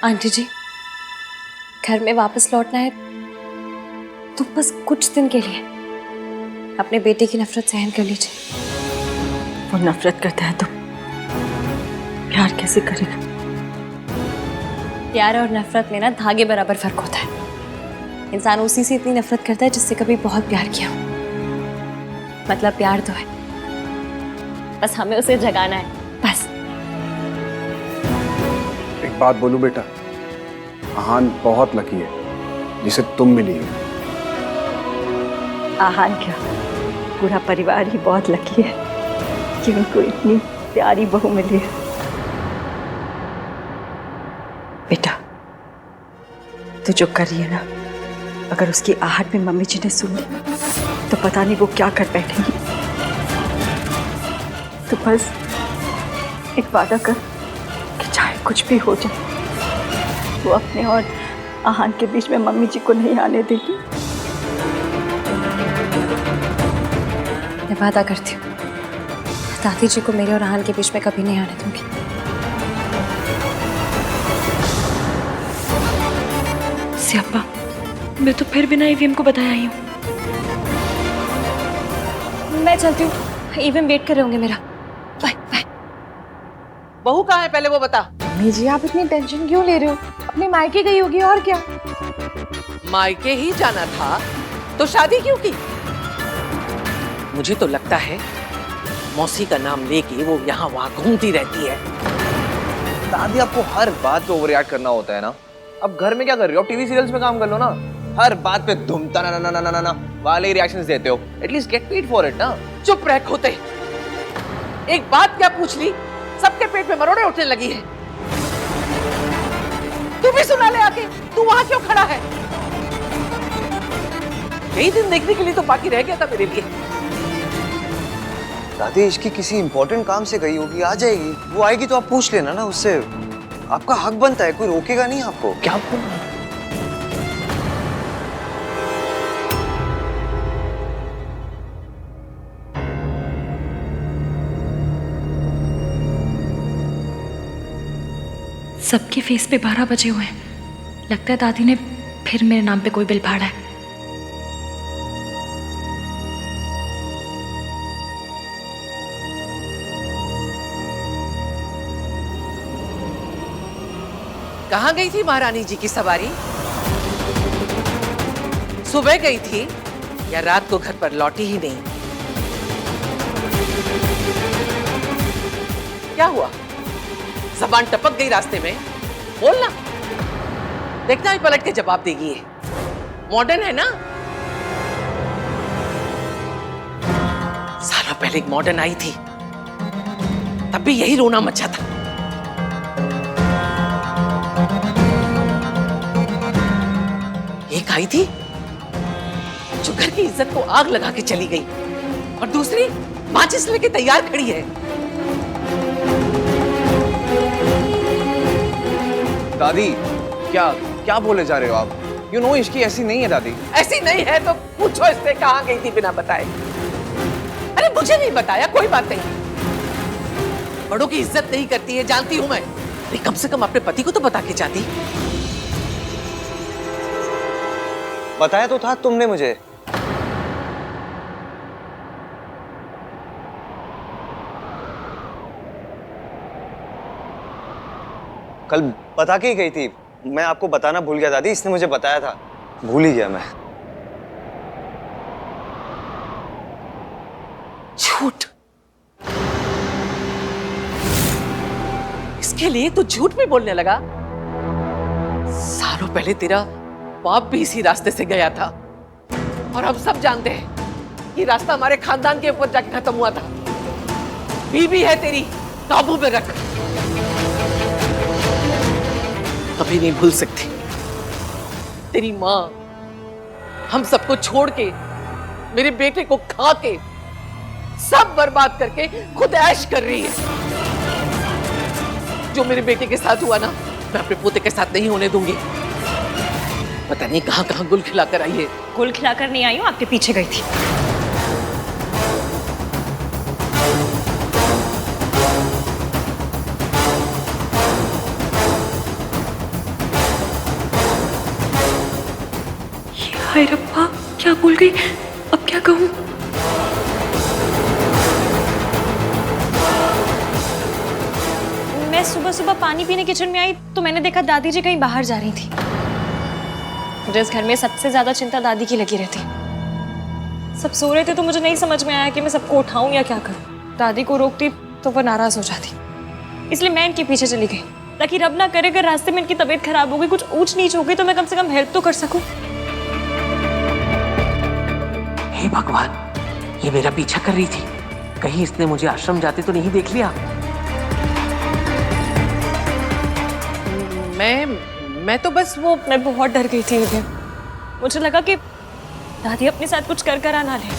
Aunty जी, घर में वापस लौटना है तो बस कुछ दिन के लिए अपने बेटे की नफरत सहन कर लीजिए। वो नफरत करता है तो प्यार कैसे करेगा? प्यार और नफरत में ना धागे बराबर फर्क होता है। इंसान उसी से इतनी नफरत करता है जिससे कभी बहुत प्यार किया। मतलब प्यार तो है, बस हमें उसे जगाना है, बस। एक बात बोलूं बेटा, आहान बहुत लकी है जिसे तुम मिली हो। आहान क्या, पूरा परिवार ही बहुत लकी है कि उनको इतनी प्यारी बहू मिली है। बेटा, तू जो कर रही है ना, अगर उसकी आहट में मम्मी जी ने सुन ली तो पता नहीं वो क्या कर बैठेंगी। तो बस एक वादा कर कि चाहे कुछ भी हो जाए, वो अपने और आहान के बीच में मम्मी जी को नहीं आने देगी। मैं वादा करती हूँ, दादी जी को मेरे और आहान के बीच में कभी नहीं आने दूंगी। सियापा, मैं तो फिर बिना ईवीएम को बताया ही हूँ। मैं चलती हूँ, ईवीएम वेट कर रहे होंगे मेरा। Bye bye. बहू कहाँ है पहले वो बता। मम्मी जी, आप इतनी टेंशन क्यों ले रहे हो? अपने मायके गई होगी और क्या। मायके ही जाना था तो शादी क्यों की? मुझे तो लगता है मौसी का नाम लेके वो यहाँ वहाँ घूमती रहती है। दादी, आपको हर बात पे ओवररिएक्ट करना होता है ना। अब घर में क्या कर रही हो? टीवी सीरियल्स में काम कर लो ना। हर बात पे धूमता ना ना ना ना ना ना वाले रिएक्शंस देते हो। At least get paid for it ना। चुप रह खोते। एक बात क्या पूछ ली, सबके पेट में मरोड़े उठने लगी है। तू भी सुना ले आके, तू वहां क्यों खड़ा है? कई दिन देखने के लिए तो बाकी रह गया था मेरे लिए। दादी, इसकी किसी इंपॉर्टेंट काम से गई होगी, आ जाएगी। वो आएगी तो आप पूछ लेना ना उससे। आपका हक बनता है, कोई रोकेगा नहीं आपको। क्या बोल रहे हैं? सबके फेस पे 12 बजे हुए हैं। लगता है दादी ने फिर मेरे नाम पे कोई बिल फाड़ा है। कहाँ गई थी महारानी जी की सवारी? सुबह गई थी या रात को घर पर लौटी ही नहीं? क्या हुआ? जबान टपक गई रास्ते में? बोलना, देखना ही पलट के जवाब देगी। ये मॉडर्न है ना। सालों पहले एक मॉडर्न आई थी, तब भी यही रोना मचा था। एक आई थी जो घर की इज्जत को आग लगा के चली गई, और दूसरी माचिस लेके तैयार खड़ी है। दादी, क्या क्या बोले जा रहे हो आप? यू नो इसकी ऐसी नहीं है दादी। ऐसी नहीं है तो पूछो इससे कहाँ गई थी बिना बताए। अरे मुझे नहीं बताया, कोई बात नहीं। बड़ों की इज्जत नहीं करती है, जानती हूं मैं। अरे कम से कम अपने पति को तो बता के जाती। बताया तो था तुमने मुझे। कल बता के ही गई थी। मैं आपको बताना भूल गया दादी, इसने मुझे बताया था, भूल ही गया मैं। झूठ। इसके लिए तो झूठ भी बोलने लगा। सालों पहले तेरा बाप भी इसी रास्ते से गया था, और हम सब जानते हैं ये रास्ता हमारे खानदान के ऊपर जाके खत्म हुआ था। बीवी है तेरी, काबू में रख। कभी नहीं भूल सकती तेरी माँ हम सबको छोड़ के, मेरे बेटे को खा के, सब बर्बाद करके खुद ऐश कर रही है। जो मेरे बेटे के साथ हुआ ना, मैं अपने पोते के साथ नहीं होने दूंगी। पता नहीं कहां कहां गुल खिलाकर आई है। गुल खिलाकर नहीं आई हूँ, आपके पीछे गई थी। हाय रब्बा, क्या भूल गई, अब क्या कहूँ? मैं सुबह सुबह पानी पीने किचन में आई तो मैंने देखा दादी जी कहीं बाहर जा रही थी। मुझे इस घर में सबसे ज्यादा चिंता दादी की लगी रहती। सब सो रहे थे तो मुझे नहीं समझ में आया कि मैं सबको उठाऊं या क्या करूं। दादी को रोकती तो वो नाराज हो जाती, इसलिए मैं इनके पीछे चली गई ताकि रब ना करे अगर रास्ते में इनकी तबीयत खराब हो गई, कुछ ऊंच नीच हो गई तो मैं कम से कम हेल्प तो कर सकूं। हे भगवान, ये मेरा पीछा कर रही थी, कहीं इसने मुझे आश्रम जाते तो नहीं देख लिया। मैं तो बस वो मैं बहुत डर गई थी इधर। मुझे लगा कि दादी अपने साथ कुछ कर कर आना ले।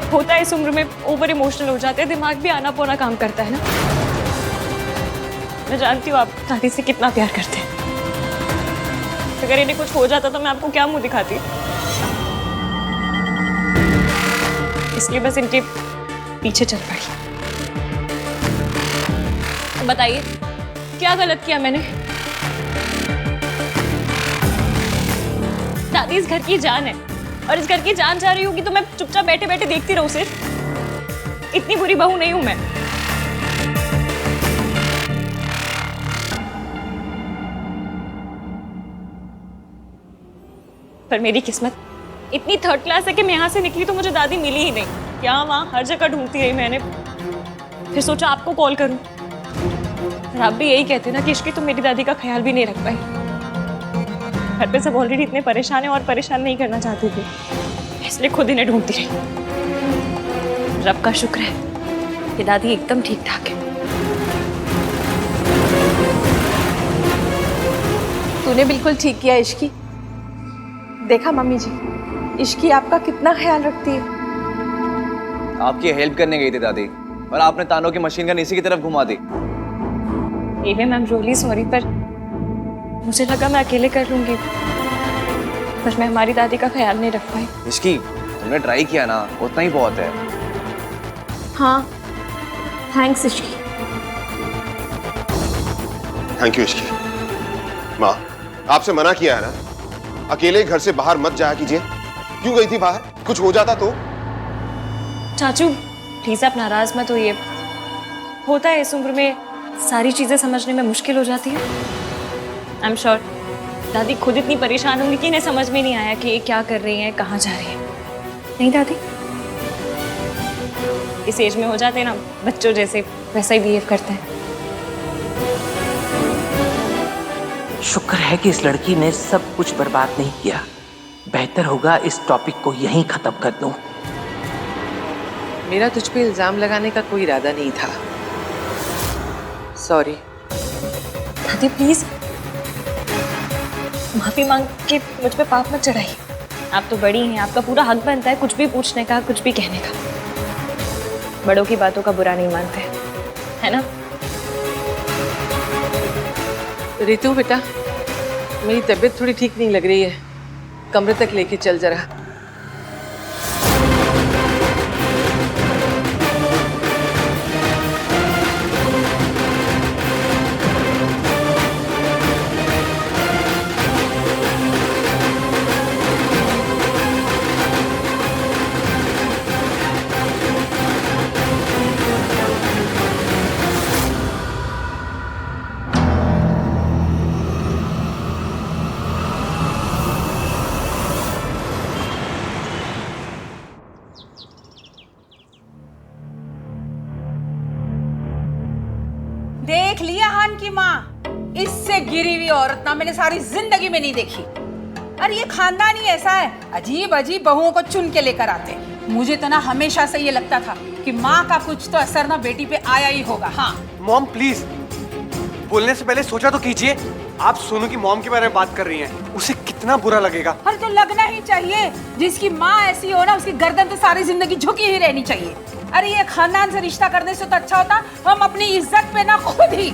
होता है इस उम्र में ओवर इमोशनल हो जाते हैं, दिमाग भी आना पोना काम करता है ना। मैं जानती हूँ आप दादी से कितना प्यार करते हैं। अगर इन्हें कुछ हो जाता तो मैं आपको क्या मुंह दिखाती। इसलिए बस इनके पीछे चल पड़ी। बताइए क्या गलत किया मैंने? दादी इस घर की जान है और इस घर की जान जा रही होगी तो मैं चुपचाप बैठे बैठे देखती रहूं सिर्फ? इतनी बुरी बहू नहीं हूं मैं। पर मेरी किस्मत इतनी थर्ड क्लास है कि मैं यहां से निकली तो मुझे दादी मिली ही नहीं। यहाँ वहां हर जगह ढूंढती रही मैंने, फिर सोचा आपको कॉल करूं। और आप भी यही कहते ना कि इश्क तुम मेरी दादी का ख्याल भी नहीं रख पाई। घर पे सब ऑलरेडी इतने परेशान हैं और परेशान नहीं करना चाहती थी, इसलिए खुद इन्हें ढूंढती रही। रब का शुक्र है कि दादी एकदम ठीक ठाक है। तूने बिल्कुल ठीक किया इश्की। देखा मम्मी जी, इश्की आपका कितना ख्याल रखती है। आपकी हेल्प करने गई थी दादी, और आपने तानों की मशीन गन इसी की तरफ घुमा दी। Ma'am I am really sorry, पर मुझे लगा मैं अकेले कर लूंगी, पर मैं हमारी दादी का ख्याल नहीं रख पाई। इसकी तुमने ट्राई किया ना, उतना ही बहुत है। हाँ thanks Ishki. Thank you Ishki. माँ, आपसे मना किया है ना, अकेले घर से बाहर मत जाया कीजिए। क्यों गई थी बाहर? कुछ हो जाता तो? चाचू प्लीज आप नाराज मत होइए। होता है इस उम्र में सारी चीजें समझने में मुश्किल हो जाती है। आई एम श्योर दादी खुद इतनी परेशान होंगी कि इन्हें समझ में नहीं आया कि ये क्या कर रही हैं, कहाँ जा रही हैं। नहीं दादी, इस एज में हो जाते हैं ना बच्चों जैसे, वैसा ही बिहेव करते हैं। शुक्र है कि इस लड़की ने सब कुछ बर्बाद नहीं किया। बेहतर होगा इस टॉपिक को यहीं खत्म कर दूं। मेरा तुझ पे इल्जाम लगाने का कोई इरादा नहीं था, सॉरी। दादी प्लीज माफी मांग के मुझ पे पाप मत चढ़ाइए। आप तो बड़ी हैं, आपका पूरा हक बनता है कुछ भी पूछने का, कुछ भी कहने का। बड़ों की बातों का बुरा नहीं मानते, है ना? रितु बेटा, मेरी तबीयत थोड़ी ठीक नहीं लग रही है, कमरे तक लेके चल जरा। देख लिया हान की माँ, इससे गिरी हुई औरत ना मैंने सारी जिंदगी में नहीं देखी। अरे ये खानदान ही ऐसा है, अजीब अजीब बहुओं को चुन के लेकर आते हैं। मुझे तो ना हमेशा से ये लगता था कि माँ का कुछ तो असर ना बेटी पे आया ही होगा। हाँ मॉम प्लीज, बोलने से पहले सोचा तो कीजिए। आप सोनू की मॉम के बारे में बात कर रही हैं, उसे कितना बुरा लगेगा। अरे तो लगना ही चाहिए, जिसकी माँ ऐसी हो ना उसकी गर्दन तो सारी जिंदगी झुकी ही रहनी चाहिए। अरे ये खानदान से रिश्ता करने से तो अच्छा होता हम अपनी इज्जत पे ना खुद ही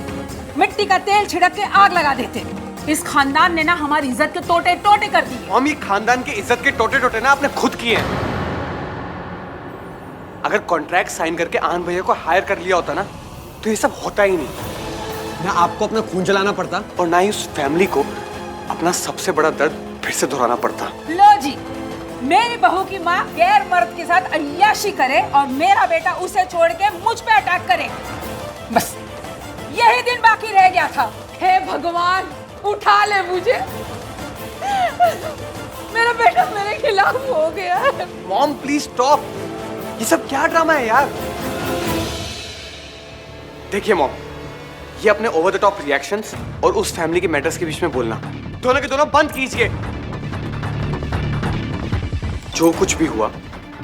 मिट्टी का तेल छिड़क के आग लगा देते। इस खानदान ने ना हमारी इज्जत के टोटे टोटे कर दिए। मॉम ये खानदान की इज्जत के टोटे टोटे ना आपने खुद किए हैं। अगर कॉन्ट्रैक्ट साइन करके आनंद भैया को हायर कर लिया होता ना तो ये सब होता ही नहीं। ना आपको अपना खून जलाना पड़ता और ना ही उस फैमिली को अपना सबसे बड़ा दर्द फिर से दोहराना पड़ता। लो जी, मेरी बहू की माँ गैर मर्द के साथ अय्याशी करे और मेरा बेटा उसे छोड़ के मुझ पे अटैक करे, बस यही दिन बाकी रह गया था। हे भगवान, उठा ले मुझे, मेरा बेटा मेरे खिलाफ हो गया है। मॉम प्लीज स्टॉप, ये सब क्या ड्रामा है यार। देखिए मॉम, ये अपने ओवर द टॉप रिएक्शंस और उस फैमिली के मैटर्स के बीच में बोलना दोनों के दोनों बंद कीजिए। जो कुछ भी हुआ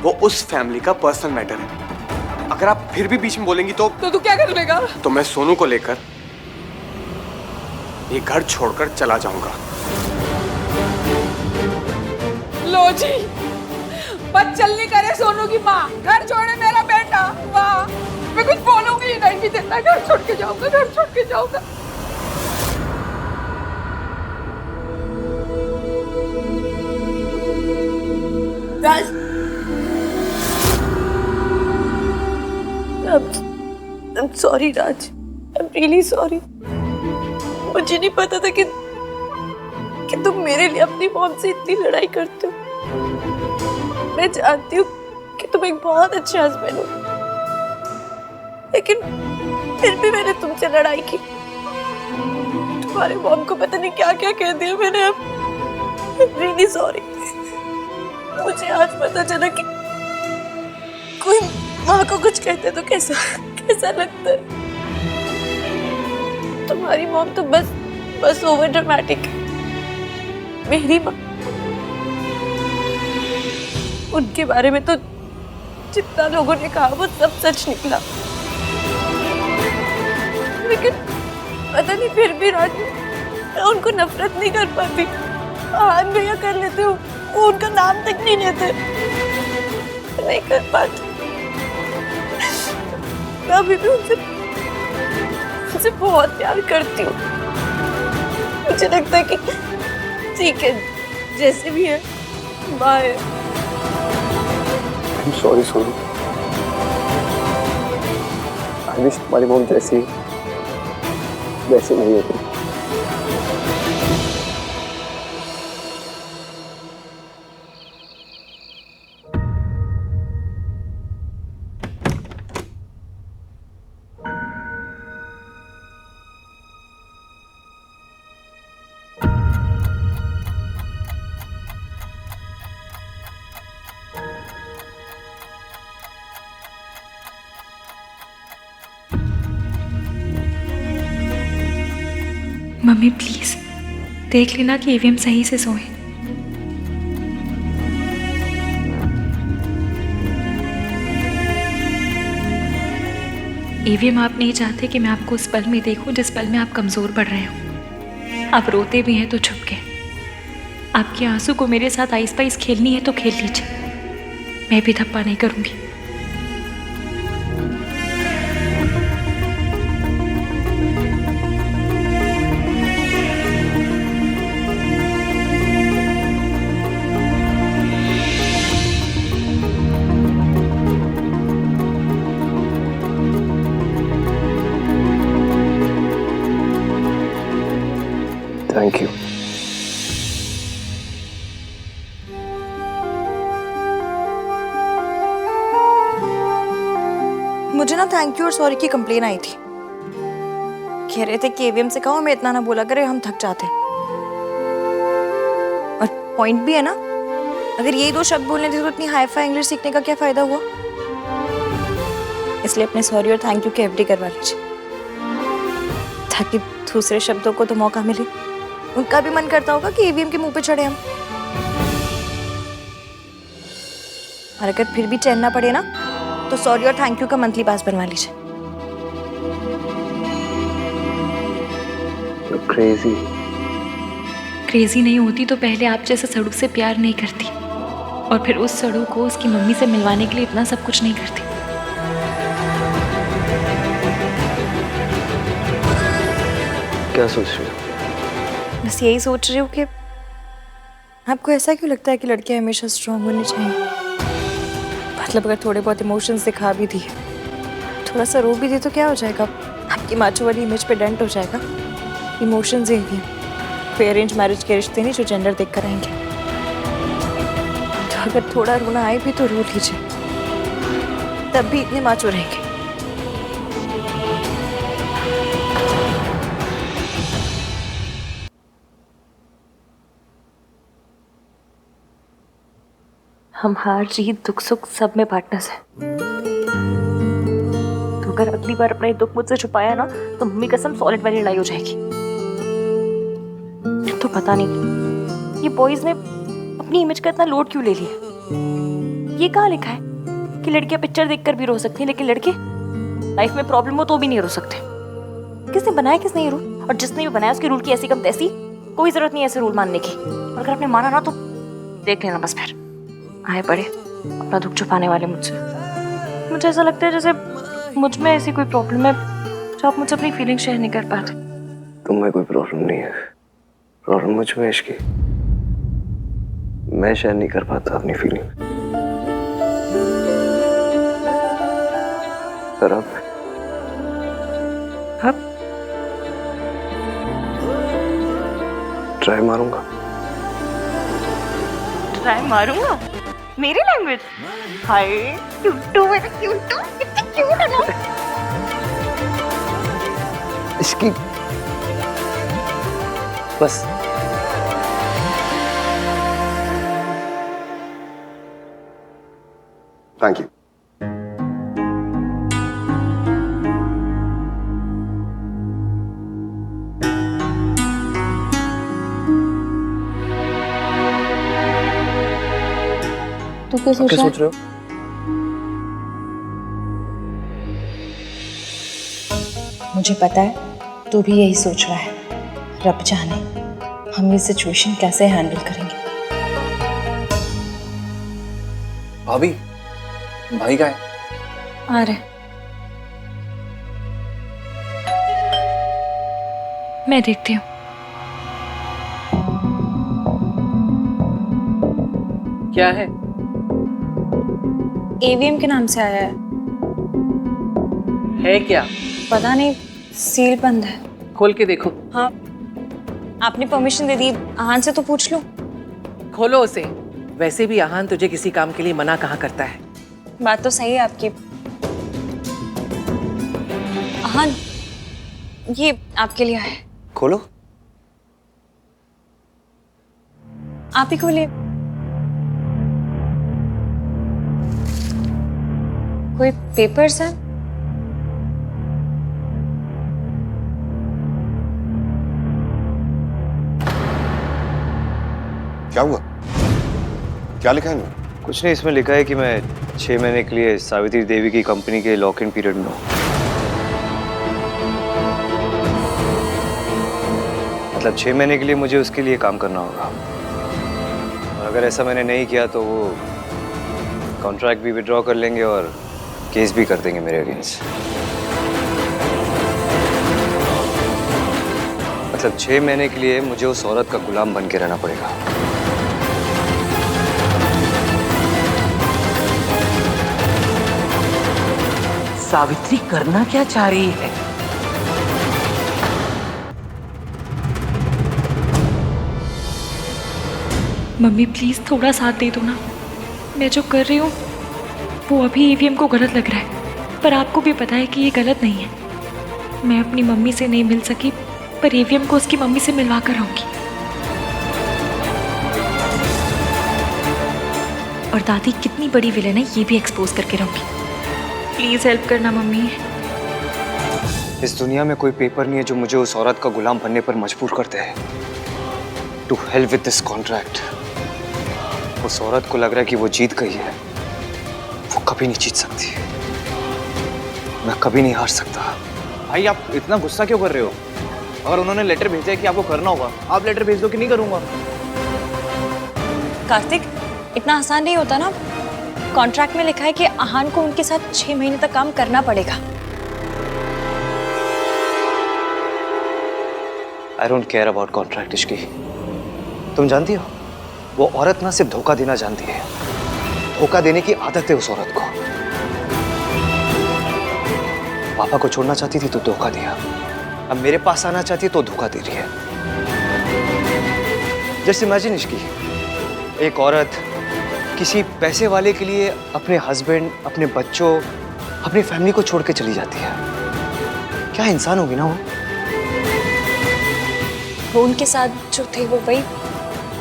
वो उस फैमिली का पर्सनल मैटर है। अगर आप फिर भी बीच में बोलेंगी तो तू क्या कर लेगा? तो मैं सोनू को लेकर ये घर छोड़कर चला जाऊंगा। लो जी, बदचलनी करे सोनू की माँ, घर छोड़े मेरा बेटा। वाह, मैं कुछ बोलूंगी ही नहीं, जितना घर छोड़ के जाऊंगा, घर छोड़ के जाऊंगा। राज, I'm sorry Raj, I'm really sorry। मुझे नहीं पता था कि तुम मेरे लिए अपनी मॉम से इतनी लड़ाई करते हो। मैं जानती हूँ कि तुम एक बहुत अच्छे हस्बैंड हो, लेकिन फिर भी मैंने तुमसे लड़ाई की। तुम्हारे मॉम को पता नहीं क्या क्या कह दिया मैंने। अब रियली सॉरी। मुझे आज पता चला कि कोई माँ को कुछ कहते तो कैसा लगता है। तुम्हारी मॉम तो बस ओवर ड्रामेटिक है। मेरी माँ, उनके बारे में तो जितना लोगों ने कहा वो सब सच निकला, लेकिन पता नहीं फिर भी राज, मैं उनको नफरत नहीं कर पाती। आन भैया कर लेते हो, वो उनका नाम तक नहीं लेते, नहीं कर पाती। मैं अभी भी उनसे बहुत प्यार करती हूँ। मुझे लगता है कि ठीक है, जैसे भी है, bye. I'm sorry Sonu. I wish तुम्हारी मॉम जैसी वैसे नहीं होती। मम्मी प्लीज देख लेना कि ईवीएम सही से सोए। ईवीएम, आप नहीं चाहते कि मैं आपको उस पल में देखूं जिस पल में आप कमजोर पड़ रहे हो। आप रोते भी हैं तो छुप के। आपके आंसू को मेरे साथ आइस पाइस खेलनी है तो खेल लीजिए, मैं भी धप्पा नहीं करूंगी। Thank you. मुझे ना थैंक यू और सॉरी की कंप्लेन आई थी। कह रहे थे कि एवीएम से कहो हमें इतना ना बोला करे, हम थक जाते हैं। और पॉइंट भी है ना, अगर यही दो शब्द बोलने थे तो इतनी हाई फाई इंग्लिश सीखने का क्या फायदा हुआ। इसलिए अपने सॉरी और थैंक यू के एफडी करवा लीजिए, ताकि दूसरे शब्दों को तो मौका मिले। उनका भी मन करता होगा कि ईवीएम के मुंह पे चढ़े हम। और अगर फिर भी चैन ना पड़े ना, तो सॉरी और थैंक यू का मंथली पास बनवा लीजिए। क्रेजी। क्रेजी नहीं होती तो पहले आप जैसे सड़ू से प्यार नहीं करती, और फिर उस सड़ू को उसकी मम्मी से मिलवाने के लिए इतना सब कुछ नहीं करती। क्या सोच रही हो? बस यही सोच रही हूँ कि आपको ऐसा क्यों लगता है कि लड़कियां हमेशा स्ट्रांग होनी चाहिए। मतलब अगर थोड़े बहुत इमोशंस दिखा भी दिए, थोड़ा सा रो भी दिए तो क्या हो जाएगा, आपकी माचो वाली इमेज पे डेंट हो जाएगा। इमोशंस ही हैं, कोई अरेंज मैरिज के रिश्ते नहीं जो जेंडर देख कर आएंगे। तो अगर थोड़ा रोना आए भी तो रो लीजिए, तब भी इतने माचो रहेंगे। हम हार जीत दुख सुख सब में पार्टनर्स हैं। तो अगर अगली बार अपना ये दुख मुझसे छुपाया ना तो मम्मी कसम सॉलिड वाली लड़ाई हो जाएगी। तो पता नहीं ये बॉयज ने अपनी इमेज का इतना लोड क्यों ले लिया। ये कहाँ लिखा है कि लड़कियां पिक्चर देखकर भी रो सकती हैं लेकिन लड़के लाइफ में प्रॉब्लम हो तो भी नहीं रो सकते। किसने बनाया किसने ये रूल, और जिसने भी बनाया उसके रूल की ऐसी कम तैसी, कोई जरूरत नहीं ऐसे रूल मानने की। और अगर आपने माना ना तो देख लेना बस फिर आए पड़े अपना दुख छुपाने वाले मुझसे। मुझे ऐसा लगता है जैसे मुझ में ऐसी कोई प्रॉब्लम है जो आप मुझसे अपनी फीलिंग शेयर नहीं कर पाते। तुम में कोई प्रॉब्लम नहीं है, प्रॉब्लम मुझ में इश्की। मैं शेयर नहीं कर पाता अपनी फीलिंग। पर अब ट्राई मारूंगा। ट्राई मारूंगा? मेरी लैंग्वेज? हाय क्यूटू, मेरा क्यूटू, कितना क्यूट है ना। इसकी बस थैंक यू। तो क्या सोच रहे हो? मुझे पता है तू भी यही सोच रहा है। रब जाने हम ये सिचुएशन कैसे हैंडल करेंगे। भाभी, भाई का है? आ रहे। मैं देखती हूँ। क्या है? एवीएम के नाम से आया है क्या? पता नहीं, सील बंद है। खोल के देखो। हाँ, आपने परमिशन दे दी, आहान से तो पूछ लो। खोलो उसे। वैसे भी आहान तुझे किसी काम के लिए मना कहाँ करता है। बात तो सही है आपकी। आहान, ये आपके लिए है। खोलो। आप ही खोलिए। कोई पेपर्स है? क्या हुआ? क्या लिखा है इनमें? कुछ नहीं, इसमें लिखा है कि मैं 6 महीने के लिए सावित्री देवी की कंपनी के लॉक इन पीरियड में हूँ। मतलब 6 महीने के लिए मुझे उसके लिए काम करना होगा, और अगर ऐसा मैंने नहीं किया तो वो कॉन्ट्रैक्ट भी विड्रॉ कर लेंगे और केस भी कर देंगे मेरे अगेंस्ट। मतलब 6 महीने के लिए मुझे उस औरत का गुलाम बन के रहना पड़ेगा। सावित्री करना क्या चाह रही है? मम्मी प्लीज थोड़ा साथ दे दो ना। मैं जो कर रही हूँ वो अभी ईवीएम को गलत लग रहा है, पर आपको भी पता है कि ये गलत नहीं है। मैं अपनी मम्मी से नहीं मिल सकी, पर ईवीएम को उसकी मम्मी से मिलवा कर आऊंगी। और दादी कितनी बड़ी विलेन है ये भी एक्सपोज करके रहूंगी। प्लीज हेल्प करना मम्मी। इस दुनिया में कोई पेपर नहीं है जो मुझे उस औरत का गुलाम बनने पर मजबूर करते हैं। To hell with this contract. उस औरत को लग रहा है कि वो जीत गई है। वो कभी नहीं जीत सकती। मैं कभी नहीं हार सकता। भाई आप इतना गुस्सा क्यों कर रहे हो? अगर उन्होंने लेटर भेजा है कि आपको करना होगा, आप लेटर भेज दो कि नहीं करूंगा। कार्तिक, इतना आसान नहीं होता ना। कॉन्ट्रैक्ट में लिखा है कि आहान को उनके साथ 6 महीने तक काम करना पड़ेगा। I don't care about contract Ishki. तुम जानती हो वो औरत ना सिर्फ धोखा देना जानती है, धोखा देने की आदत है उस औरत को। पापा को छोड़ना चाहती थी तो धोखा दिया, अब मेरे पास आना चाहती है तो धोखा दे रही है। जस्ट इमेजिन इश्की, एक औरत किसी पैसे वाले के लिए अपने हस्बैंड, अपने बच्चों, अपनी फैमिली को छोड़ के चली जाती है। क्या इंसान होगी ना वो उनके साथ जो थे वो वही,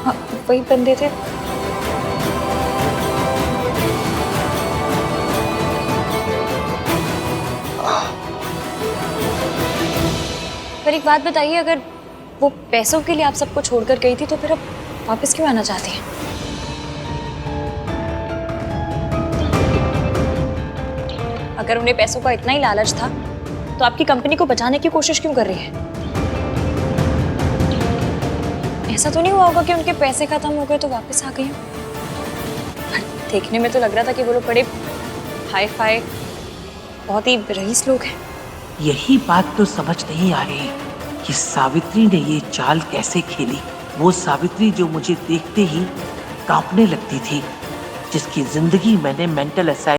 हाँ, वही बंदे थे। पर एक बात बताइए, अगर वो पैसों के लिए आप सबको छोड़कर गई थी तो फिर अब वापस क्यों आना चाहती हैं? अगर उन्हें पैसों का इतना ही लालच था तो आपकी कंपनी को बचाने की कोशिश क्यों कर रही है? ऐसा तो नहीं हुआ होगा कि उनके पैसे खत्म हो गए तो वापस आ गई? देखने में तो लग रहा था कि वो लोग बड़े हाई फाई, बहुत ही रईस लोग हैं। यही बात तो समझ नहीं आ रही कि सावित्री ने ये चाल कैसे खेली। वो सावित्री जो मुझे देखते ही कांपने लगती थी, जिसकी जिंदगी मैंने मेंटल असाइल